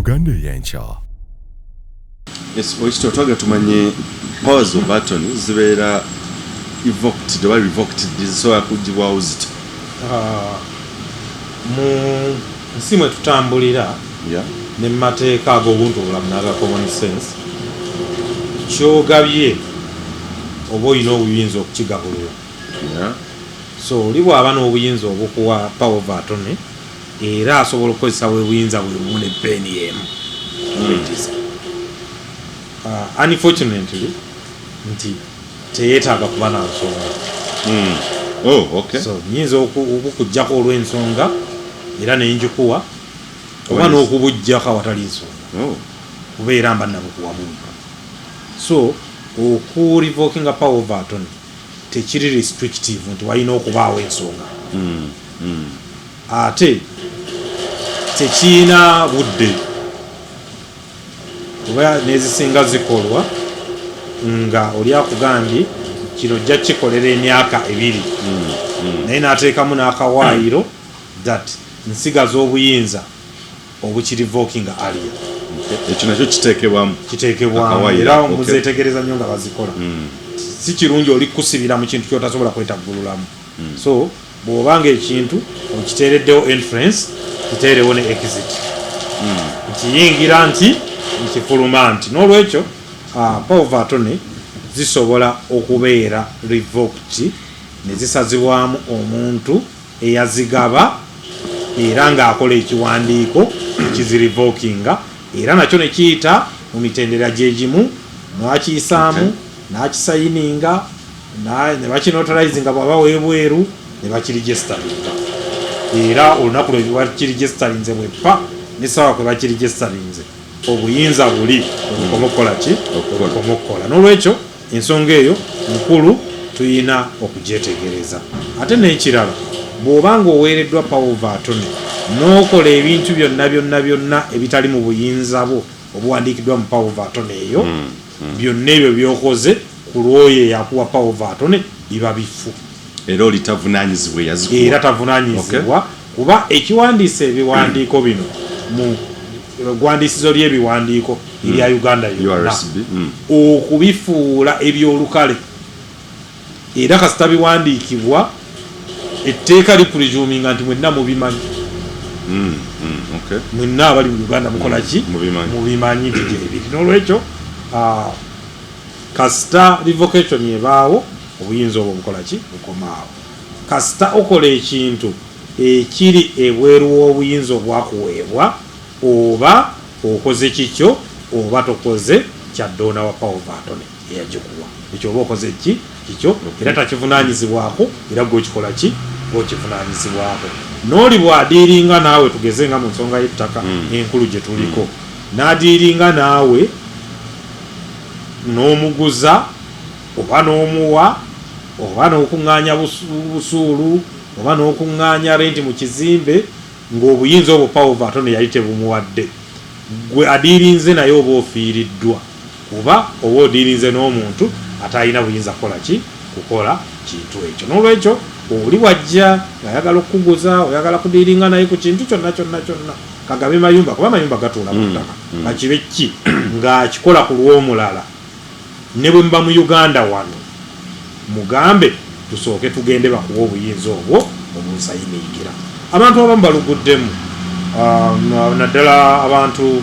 Uganda eyenkya. Yes, oyito twaga tumanye powers of Attorney zibeera evoked oba revoked zisobola kugibwawo ziti. Mu nsi mwe tutambulira ne mu mateeka ag'obuntubulamu n'aga common sense kyogabye oba olina obuyinza okukigabulira. So oli bw'aba n'obuyinza obukuwa power of attorney era asobola okukozesa obuyinza bwe bumu ne peeni y'emu. Unfortunately nti teyeetaaga kuba na nsonga. So nyinza okukuggyako olw'ensonga era nenjikuwa oba n'okubuggyako awatali nsonga kubeera mba nabukuwamuka. So okurevokinga power of attorney tekiri restrictive nti walina okubaawo ensonga. Ate tekirina budde kuba nezisinga zikolwa nga oli akugambye kino jja kikolera emyaka 2 naye n'ateekamu n'akawaayiro that nsigaza obuyinza obukirivokinga aliya. Ekyo nakyo kiteekebwamu era muzeetegereza nnyo nga bazikola. Si kirungi oli kusibira mu kintu kyotasobola kwetaggululamu. So bw'obanga ekintu okiteereddewo entrance kiteerewo ne exit. Nkiyingira nti nkifuluma nti n'olwekyo power of attorney zisobola okubeera revoked ne zisazibwamu omuntu eyazigaba era ng'akola ekiwandiiko ekizirivokinga era nakyo ne kiyita mu mitendera gyegimu n'akiyisaamu n'akisayininga ne bakinotalizinga bw'aba weebweru ne bakirigisitaringa era olunaku lwe bakirigisitarinze bweppa n'essaawa kwe bakirigisitarinze obuyinza buli obukomokola. N'olwekyo ensonga eyo mukulu tuyina okugyetegereza. Ate n'ekirala bw'obanga oweereddwa power of attorney n'okola ebintu byonna ebitali mu buyinza bwo obuwandiikiddwa mu power of attorney eyo byonna ebyo by'okoze ku lwoyo eyakuwa power of attorney biba bifu era oli tavunaanyizibwa yazikuwa era tavunaanyizibwa kuba ekiwandiisa ebiwandiiko bino mu gwandiisizo ly'ebiwandiiko erya Uganda yonna okubifuula ebyolukale era kasita biwandiikibwa etteeka lipulizuminga nti mwenna mubimanyi. Mwenna abali mu Uganda mukola ki? Mubimanyi nti gyebiri. N'olwekyo kasita revocation ebaawo obuyinza obwo bukola ki? Bukomaawo. Kasita okola ekintu ekiri ebweru w'obuyinza obwakuweebwa oba okoze kikyo oba tokoze kyaddoona wa power of attorney eyagikuwa ekyo oba okoze kikyo era takivunaanyizibwako era gwe okikola ki? Okivunaanyizibwako. N'oli bw'adiiringa naawe tugeze nga mu nsonga y'ettaka enkulu gye tuliko n'adiiringa naawe n'omuguza oba n'omuwa oba n'okuŋŋaanya busuulu oba n'okuŋŋaanya renti mu kizimbe ng'obuyinza obwo power of attorney yali tebumuwadde gwe adiirinze naye oba ofiiriddwa kuba oba odiirinze n'omuntu atalina buyinza kukola kintu ekyo. N'olwekyo oli wajja ng'ayagala okukuguza oyagala kudiiringa naye ku kintu kyonna kagabe mayumba kuba mayumba gatuula mu ttaka bakibe ki ng'akikola ku lw'omulala ne bwe muba mu Uganda wano mugambe tusooke tugende bakuwa obuyinza obwo obunsayiniigira. Abantu abamu baluguddemu naddala abantu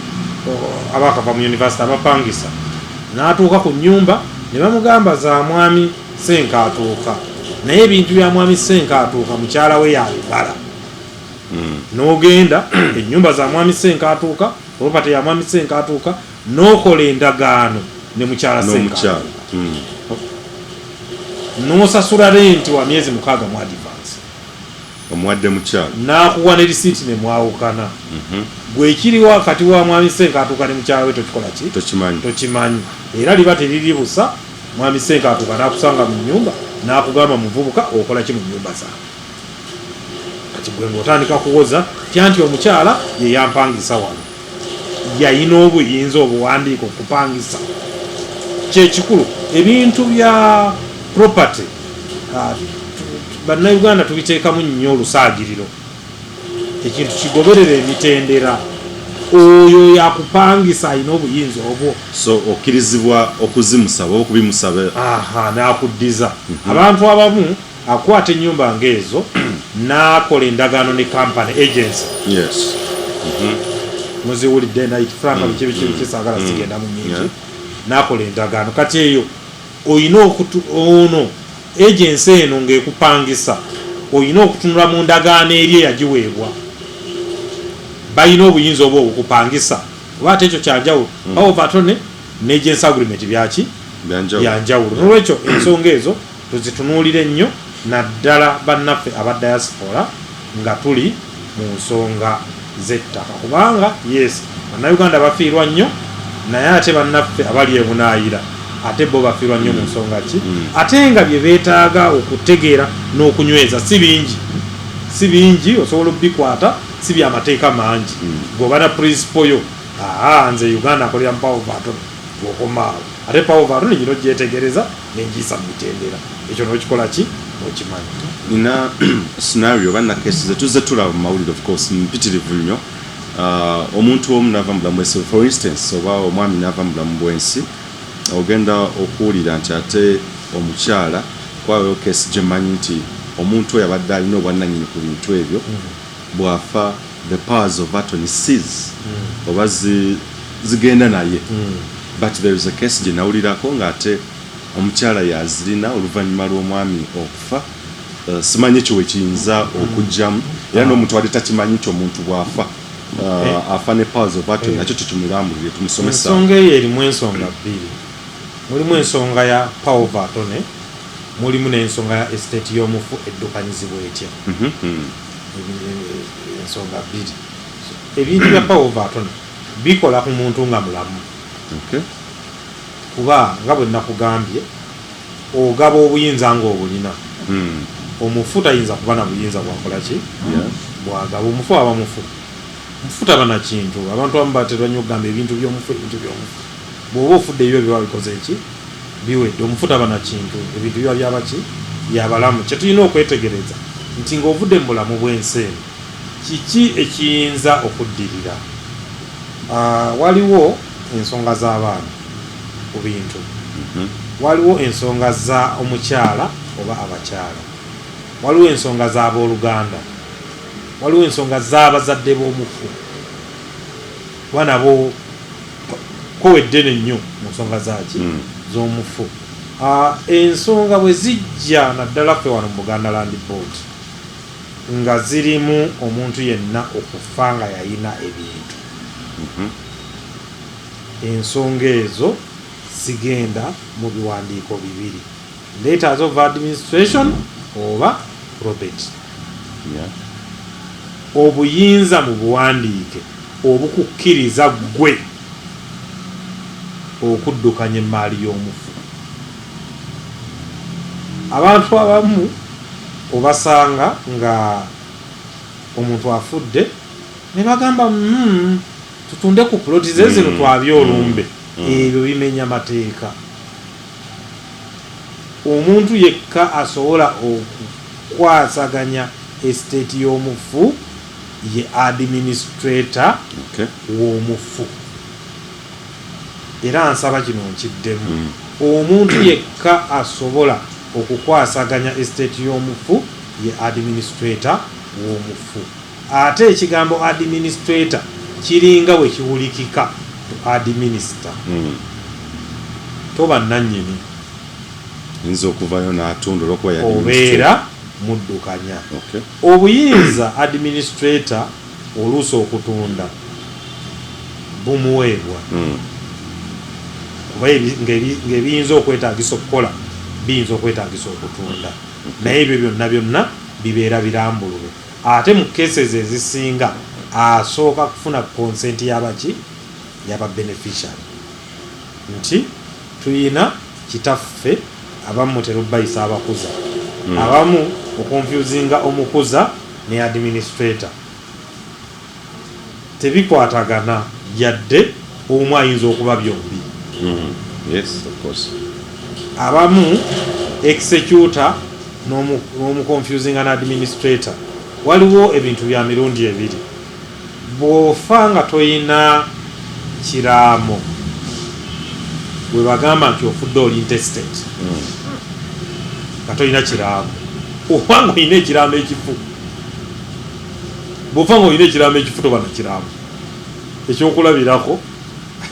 abakava mu university abapangisa n'atuuka ku nnyumba ne bamugamba za mwami Senkaatuuka naye ebintu bya mwami Senkaatuuka mukyala we yabibala. N'ogenda ennyumba za mwami Senkaatuuka property ya mwami Senkaatuuka n'okola endagaano ne mukyala Senkaatuuka n'osasula renti wa myezi 6 mu advance omuwadde mukyala n'akuwa ne risiiti ne mwawukana. Gwe ekiriwo wakati wa mwami Senkaatuuka ne mukyala we tokikola ki? Tokimanyi era liba teriri busa mwami Senkaatuuka n'akusanga mu nnyumba n'akugamba muvubuka okola ki mu nnyumba zaawe kati gwe ng'otandika kuwoza tyanti omukyala ye yampangisa wano yayina obuyinza obuwandiika okupangisa. Kyekikulu ebintu bya property bannayuganda tubiteekamu nnyo olusaagiriro ekintu kigoberera emitendera oyo yakupangisa alina obuyinza obwo, so okkirizibwa okuzimusaba oba okubimusaba. n'akuddiza. Abantu abamu akwata ennyumba ng'ezo n'akola endagaano ne company agency. Yes. Muziwulidde night frank biki kisaagala sigenda mu nyingi, n'akola endagaano. Kati eyo oyina ono agency eno ng'ekupangisa oyina okutunula mu ndagaano eri eyagiweebwa, balina obuyinza obwo okupangisa. Oba ate ekyo kyanjawulo, power of attorney ne agency agreement byaki byanjawulo. N'olwekyo ensonga ezo tuzitunuulire nnyo, naddala bannaffe aba diaspora nga tuli mu nsonga z'ettaka, kubanga yes bannayuganda bafiirwa nnyo, naye ate bannaffe abali ebunaayira ate bo bafiirwa nnyo mu nsonga ki, ate nga bye beetaaga okutegeera n'okunyweza si bingi osobola obikwata, si byamateeka mangi. Bw'oba na principle yo nze Uganda akolera mu power of attorney bw'okomaawo, ate power of attorney gino gyetegereza n'engiisa mu mitendera, ekyo n'okikola ki okimanyi. Nina scenario banna cases etuzze tulaba mu mawulire, of course mpitirivu nnyo. Omuntu omu n'ava mu bulamu bw'ensi, for instance oba omwami n'ava mu bulamu bw'ensi, ogenda okuwulira nti ate omukyala kwabayo case gye mmanyi nti omuntu oyo abadde alina obwannannyini ku bintu ebyo, bw'afa the powers of attorney cease oba zigenda naye. But there is a case gye nawulirako ng'ate omukyala yazirina oluvannyuma lw'omwami okufa. Simanyi ekyo wekiyinza okugjamu, era n'omuntu wadde takimanyi nti omuntu bw'afa afa ne powers of attorney, nakyo tukimulambulire tumusomesa. Ensonga eyo erimu ensonga bbiri, mulimu ensonga ya power of attorney, mulimu n'ensonga ya estate y'omufu eddukanyizibwa etya. Ensonga bbiri. Ebintu bya power of attorney bikola ku muntu nga mulamu, kuba nga bwe nakugambye ogaba obuyinza ng'obulina. Omufu tayinza kuba na buyinza bwakola ki, bwagaba. Omufu aba mufu, mufu taba na kintu. Abantu abamu batera nnyo okugamba ebintu by'omufu. Bw'oba ofudde ebyo biba bikoze ki, biwedde. Omufu taba na kintu, ebintu biba byaba ki, byabalamu. Kye tulina okwetegereza nti ng'ovudde mu bulamu bw'ensi eno, kiki ekiyinza okuddirira. Waliwo ensonga z'abaana ku bintu, waliwo ensonga za omukyala oba abakyala, waliwo ensonga z'abooluganda, waliwo ensonga z'abazadde b'omufu. Kuba nabo koweddene nnyo mu nsonga zaki z'omufu. Ensonga bwe zijja naddala ffe wano mu Buganda Land Board nga zirimu omuntu yenna okufa nga yalina ebintu, ensonga ezo zigenda mu biwandiiko bibiri, letters of administration oba probate. Obuyinza mu buwandiike obukukkiriza ggwe okuddukanya emmaali y'omufu. Abantu abamu obasanga nga omuntu afudde ne bagamba tutunde ku ploti ze zino twabye olumbe. Ebyo bimenya mateeka. Omuntu yekka asobola okukwasaganya estate y'omufu ye administrator w'omufu. Era nsaba kino nkiddemu, omuntu yekka asobola okukwasaganya estate y'omufu ye administrator w'omufu. Ate ekigambo administrator kiringa we kiwulikika to administer. Toba nannyini, nzo okuvayo n'atundula okuba ya obeera muddukanya. Obuyinza administrator oluusi okutunda bumuweebwa, kuba ng'ebiyinza okwetaagisa okukola biyinza okwetaagisa okutunda, naye ebyo byonna bibeera birambulule. Ate mu cases ezisinga asooka kufuna consent y'abaki, y'aba beneficiary, nti tuyina kitaffe. Abamu mutera bayisa abakuza, abamu okonfusinga omukuza ne administrator, tebikwatagana yadde omu ayinza okuba byombi. Yes, of course. Abamu executor n'omu confusinga na administrator, waliwo ebintu bya mirundi ebiri. bw'ofa nga toyina kiraamo bwe bagamba nti ofudde oli intestate nga toyina kiraamo oba nga olina ekiraamo ekifu bw'ofa nga olina ekiraamo ekifu toba na kiraamo ekyokulabirako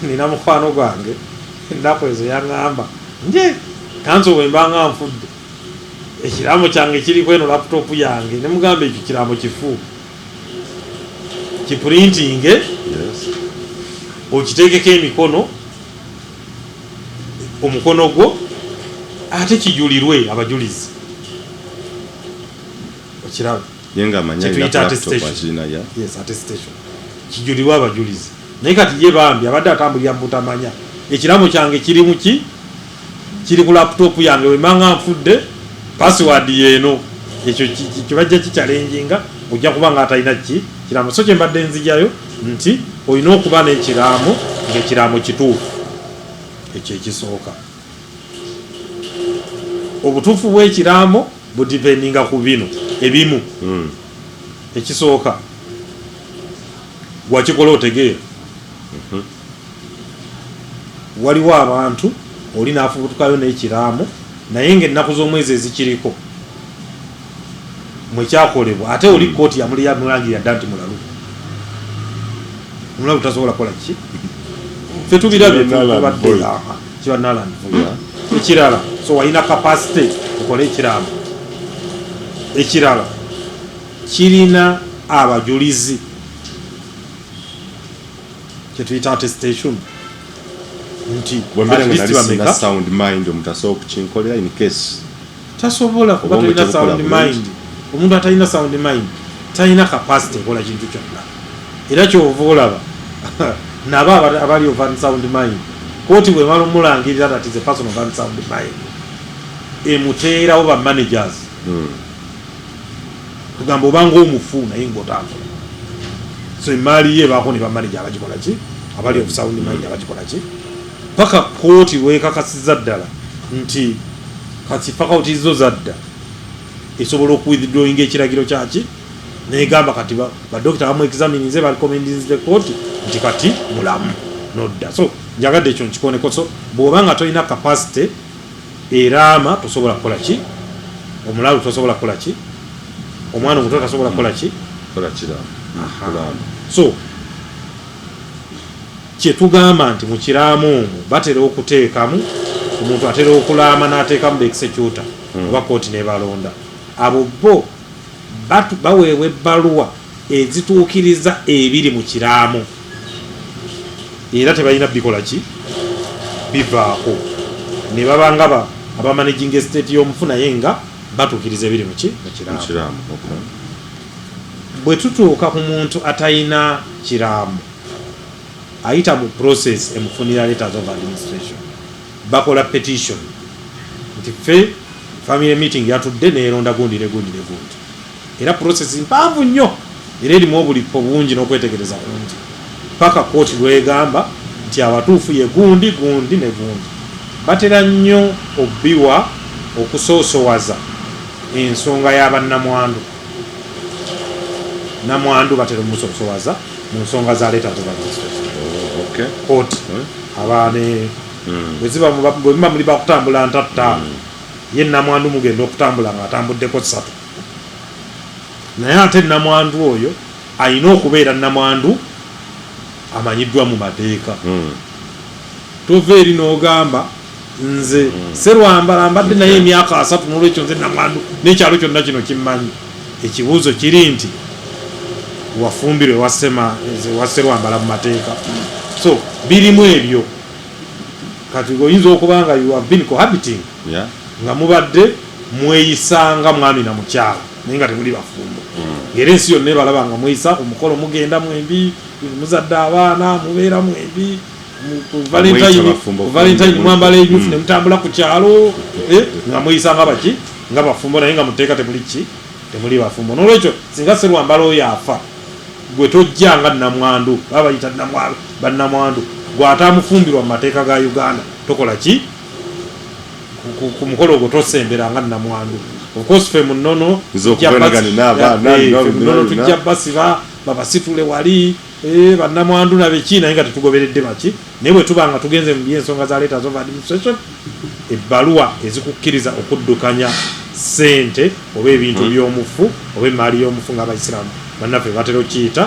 nina mukwano gwange ennaku ezo yaŋŋamba nje kanso bwe mbanga nfudde ekiraamo kyange kiriko eno laputopu yange ne mugamba ekyo kiraamo kifu kipurintinge okiteekeko emikono omukono gwo ate kijulirwe abajulizi okiraba attestation kijulirwe abajulizi naye kati ye bambi abadde atambulira mubutamanya ekiraamo kyange kiri muki kiri ku laputopu yange wembanga nfudde password yeeno ekyo kibajja kichallenginga ojja kuba nga atalina ki kiraamo so kyembadde nzijayo nti olina okuba n'ekiraamo ng'ekiraamo kituufu ekyo ekisooka obutuufu bw'ekiraamo budipendinga ku bino ebimu ekisooka gwakikola otegeera waliwo abantu oli naafubutukayo n'ekiraamo naye ng'ennaku z'omwezi ezikiriko mwekyakolebwa ate oli kooti yamulangirira dda nti mulalu tasobola kukola ki fe tubirabye kiba naland ekirala so walina kapasite okole ekiraamo ekirala kirina abajulizi kyetuyita attestation nti tasobola kuba tolina sound mind omuntu atalina sound mind talina capacity ekola kintu kyonna era kyova olaba naba abali over sound mind kooti bwe mala omulangirira that is a person of sound mind emuteerawo ba managers kugamba obanga omufu naye ngaotambula so emaali ye baako ne bamanager abagikola ki abali of sound mind abagikola ki paka kooti wekakasiza ddala nti kati fakauti zo zadda esobola okuwithdrawinga ekiragiro kyaki negamba kati badokita bamu examininze barecommendinze kooti nti kati mulamu nodda so njagadde ekyo nkikoneko so bw'oba nga tolina capacity eraama tosobola kukola ki omulalu tosobola kukola ki omwana omuto tasobola kukola ki so kyetugamba nti mu kiraamu omwo batera okuteekamu omuntu atera okulaama n'ateekamu executor oba kooti nebalonda abo bo baweebwa ebbaluwa ezituukiriza ebiri mu kiraamu era tebalina bikola ki bivaako ne babanga abamanaging estate y'omufu naye nga batuukiriza ebiri mu kiraamu bwe tutuuka ku muntu atalina kiraamu ayita mu process emufunira letters of administration bakola petition nti fe family meeting yatudde neeronda gundi era process mpanvu nnyo era erimu obulipo bungi n'okwetegereza bungi paka kooti lwegamba nti abatuufu ye gundi batera nnyo obbiwa okusoosowaza ensonga y'abannamwandu namwandu batera omusoosowaza mu nsonga za letters of administration kooti abaane bwe muba muli bakutambula ntatta ye namwandu mugenda okutambula ng'atambuddeko 3 naye ate namwandu oyo alina okubeera namwandu amanyiddwa mu mateeka tova eri n'ogamba nze Sserwambala mbadde naye emyaka 3 n'olwekyo nze namwandu n'ekyalo kyonna kino kimmanyi ekibuuzo kiri nti wafumbirwe wa Sserwambala mu mateeka so birimu ebyo kati oyinza okuba nga you have been cohabiting nga mubadde mweyisanga mwami na mukyala naye nga temuli bafumbo ng'era ensi yonna ebalaba nga mweyisa omukolo mugenda mwembi muzadde abaana mubeera mwembi valentine mwambala ebyufu ne mutambula ku kyalo nga mweyisanga baki nga bafumbo naye nga muteeka temuli bafumbo n'olwekyo singa Sserwambala oyo afa gwe tojjanga namwandu baba bayita bannamwandu gwatamufumbirwa mu mateeka ga Uganda tokola ki ku mukolo ogwo tosemberanga namwandu of course fe munono tujja basiba babasitule wali bannamwandu nabeki naye nga tetugoberedde maki naye bwe tuba nga tugenze mu byensonga za letters of administration ebbaluwa ezikukkiriza okuddukanya ssente oba ebintu by'omufu oba emaali y'omufu ng'abaisiraamu bannaffe batera okiyita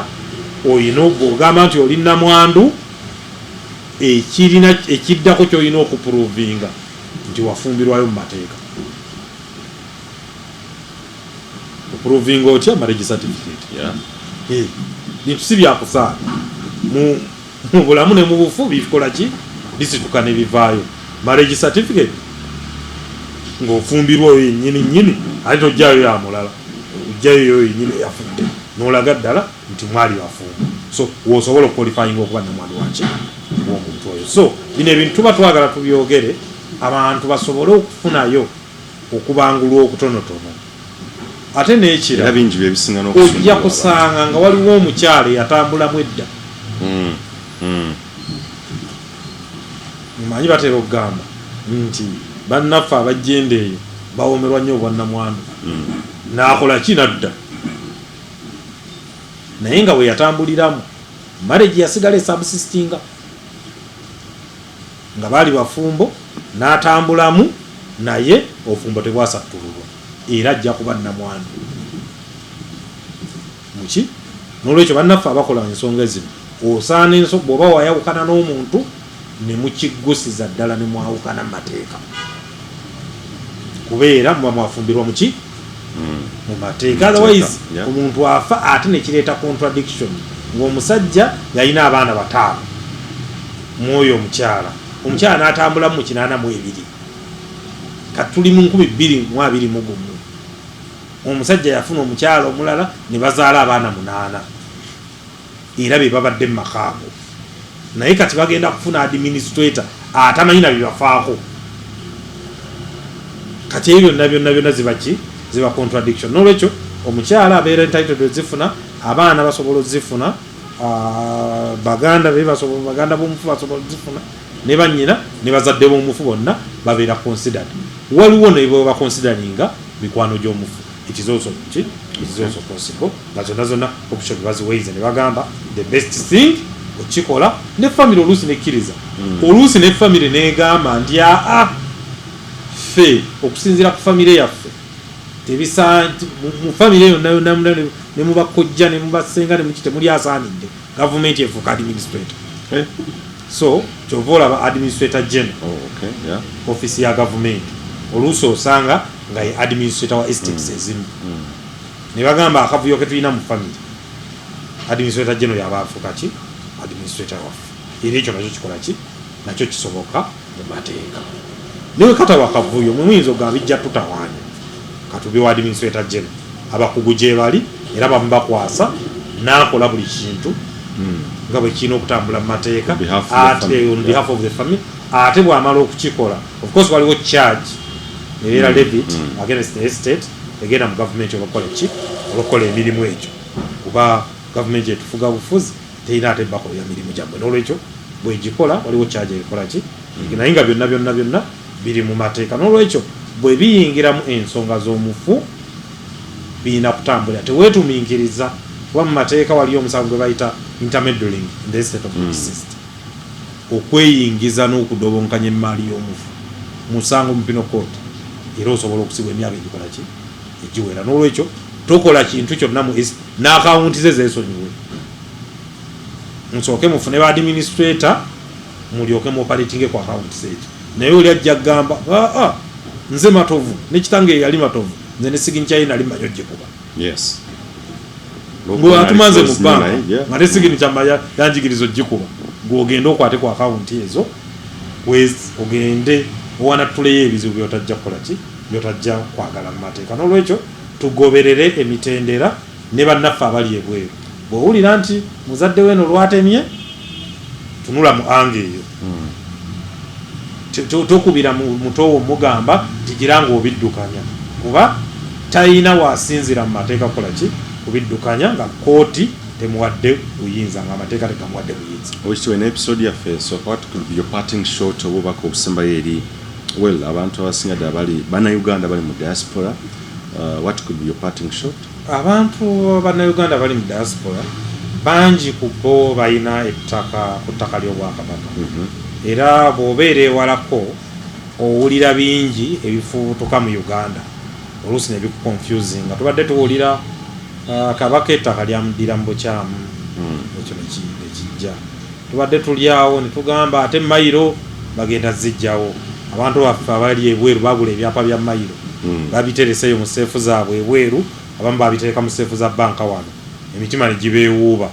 oyina bw'ogamba nti oli nnamwandu ekiddako ky'olina okupuruvinga nti wafumbirwayo mu mateeka opuruvinga otya marriage certificate bintu si byakusaana mu bulamu ne mu bufu bikola ki bisituka ne bivaayo marriage certificate ng'ofumbirwa oyo yennyini ate tojjayo ya mulala ojjayo oyo yennyini yafudde n'olaga ddala nti mwali bafumba so woosobola okukwalifayinga okuba namwandu waki w'omuntu oyo so bino ebintu tuba twagala tubyogere abantu basobole okufunayo okubangulwa okutonotono ate n'ekira ojja kusanga nga waliwo omukyala eyatambulamu edda mumanyi batera okugamba nti bannaffe abajjenda eyo bawomerwa nnyo obwannamwandu n'akola ki nadda naye nga bwe yatambuliramu marriage yasigala esubsistinga nga baali bafumbo n'atambulamu naye ofumbo tebwasattululwa era ajja kuba nnamwandu muki n'olwekyo bannaffe abakola ensonga zino osaana bw'oba wayawukana n'omuntu ne mukiggusiza ddala ne mwawukana mu mateeka kubeera muba mwafumbirwa muki mu mateeka otherwise omuntu afa ate nekireeta contradiction ng'omusajja yalina abaana 5 mwoyo omukyala n'atambulamu mu 82 kati tuli mu 2021 omusajja yafuna omukyala omulala ne bazaala abaana 8 era be babadde mu makaago naye kati bagenda kufuna administrator atamanyi na bibafaako kati ebyo byonna ziba contradiction n'olwekyo omukyala abeera entitled ozifuna abaana basobola ozifuna baganda b'omufu basobola ozifuna ne bannyina ne bazadde b'omufu bonna babeera considered waliwo nebaba consideringa mikwano gy'omufu it is also possible nga zonna option baziweize ne bagamba the best thing okikola ne family oluusi nekkiriza oluusi ne family negamba nti ffe okusinziira ku family yaffe mu family yonna ne mubakojja ne mubasenga ne mukite muli asaanidde gavumenti efuuka administrator so kyova olaba administrator general office ya gavumenti oluusi osanga nga ye administrator wa estates ezimu ne bagamba akavuyo ke tulina mu family administrator general yaba afuuka ki administrator waffe era ekyo nakyo kikola ki nakyo kisoboka mu mateeka niwe kataba akavuyo muyinza ogamba bijja tutawaanya katubiwa administrator general abakugu gye bali era bamubakwasa n'akola buli kintu nga bwe kirina okutambula mu mateeka ate on behalf of the family ate bw'amala okukikola of course waliwo charge era levit against the estate egenda mu gavumenti olakola ki olakola emirimu egyo kuba gavumenti etufuga bufuzi terina ate bakolera mirimu gyammwe n'olwekyo bwegikola waliwo charge ebikola ki naye nga byonna biri mu mateeka n'olwekyo bwe biyingiramu ensonga z'omufu birina kutambulira teweetuminkiriza kuba mu mateeka waliyo omusango gwe bayita intermeddling in the estate of system okweyingiza n'okudobonkanya emaali y'omufu musango mu penal court era osobola okusibwa emyaka egikola ki egiwera n'olwekyo tokola kintu kyonna n'akawunti ze zeesonyiwe musooke mufune ba administrator mulyoke mu operating ku akawunti zeekyo naye oli ajja kugamba nze matovu nekitange yali matovu nze nesiginchayi nali manyojje kuba gwe atumanze mu banka nga nesigini kyamba yanjigirizo gikuba gwogende okwate ku akawunti ezo ogende owanatuleyo ebizibu byotajja kukola ki byotajja kwagala mu mateeka n'olwekyo tugoberere emitendera ne bannaffe abali ebweru bw'owulira nti muzadde weno lwatemye tunula mu anga eyo tokubira mutowo mugamba tigira nga obiddukanya kuba talina wasinzira mu mateeka kukola ki kubiddukanya nga kooti temuwadde buyinza nga amateeka tegamuwadde buyinza okitiwe n'episode yaffe so what could be your parting shot obubaka obusembayo eri well abantu abasinga ddala bali bannayuganda bali mu diaspora what could be your parting shot abantu bannayuganda bali mu diaspora bangi ku bo balina ettaka ku ttaka ly'Obwakabaka era bw'obeera ewalako owulira bingi ebifubutuka mu Uganda oluusi ne bikukonfusing nga tubadde tuwulira Kabaka ettaka lyamuddira mu bukyamu ekyo nekijja tubadde tulyawo ne tugamba ate mayiro bagenda zijjawo abantu baffe abali ebweru bagula ebyapa bya mayiro babitereseyo mu seefu zaabwe ebweru abamu babiteeka mu seefu za banka wano emitima ne gibeewuuba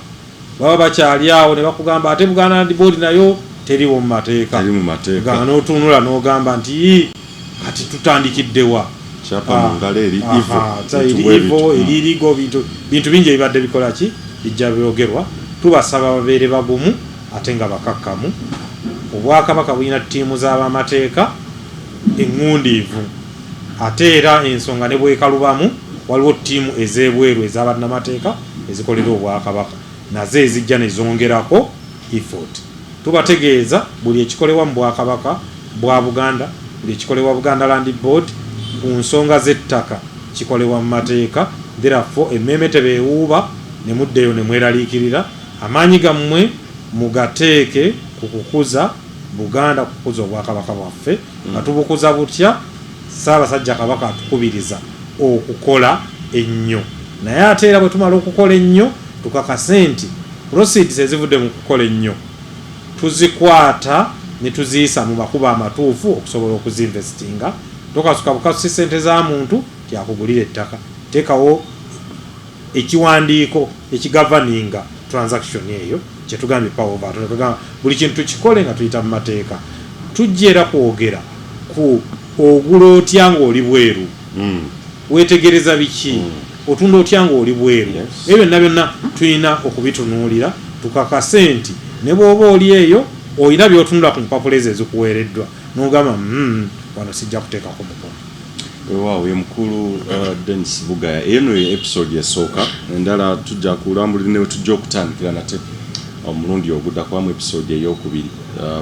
baba bakyali awo ne bakugamba ate Buganda Land Board nayo teriwo mu mateeka n'otunula n'ogamba nti kati tutandikiddewa eririgo bintu bingi ebibadde bikola ki bijja byogerwa tubasaba babeere bagumu ate nga bakakkamu Obwakabaka bulina ttiimu z'abamateeka eŋŋundiivu ate era ensonga ne bwekalubamu waliwo ttiimu ez'ebweru ez'abannamateeka ezikolera Obwakabaka nazo ezijja ne zongerako effort tubategeeza buli ekikolebwa mu Bwakabaka bwa Buganda buli ekikolebwa Buganda Land Board ku nsonga z'ettaka kikolebwa mu mateeka therefore emmeme tebeewuuba ne muddeyo ne mweraliikirira amaanyi gammwe mugateeke ku kukuza Buganda kukuza Obwakabaka bwaffe nga tubukuza butya Ssaabasajja Kabaka atukubiriza okukola ennyo naye ate era bwe tumala okukola ennyo tukakase nti proceeds ezivudde mu kukola ennyo tuzikwata ne tuziyisa mu makubo amatuufu okusobola okuzinvestinga tokasuka bukasusi ssente za muntu tyakugulira ettaka teekawo ekiwandiiko ekigavaninga transaction eyo kyetugambye power of attorney tugamba buli kintu tukikole nga tuyita mu mateeka tujja era kwogera ku ogula otya ng'oli bweru weetegereza biki otunda otya ng'oli bweru ebyo byonna byonna tulina okubitunuulira tukakase nti ne bw'oba oli eyo olina by'otunula ku mpapula ezo ezikuweereddwa n'ogamba wano sijja kuteekako mukono. Waaw ye mukulu Dennis Bugaya eno ye episode esooka endala tujja kulambulira ne tujja okutandikira nate omulundi oguddako mu episode ey'okubiri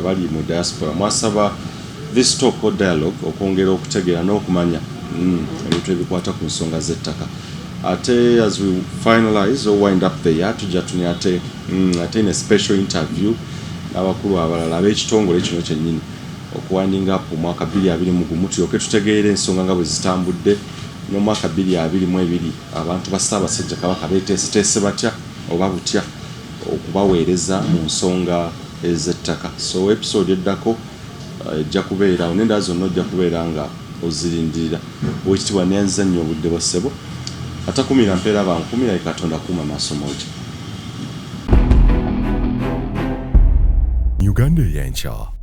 bali mu diaspora mwasaba this talk or dialogue okwongera okutegeera n'okumanya ebintu ebikwata ku nsonga z'ettaka ate as we finalize or wind up the year tujja tunia ate in a special interview n'abakulu abalala ab'ekitongole kino kyennyini okuwinding up omwaka 2021 tulyoke tutegeere ensonga nga bwe zitambudde n'omwaka 2022 abantu ba Ssaabasajja Kabaka beeteeseteese batya oba butya okubaweereza mu nsonga ez'ettaka so episode eddako ejja kubeera nenda zonna ojja kubeera nga ozirindirira bwekitibwa nyanza nnyo obudde bwa ssebo atakumira mpeera bankumira ye Katonda kuuma maaso moja Uganda y'enkya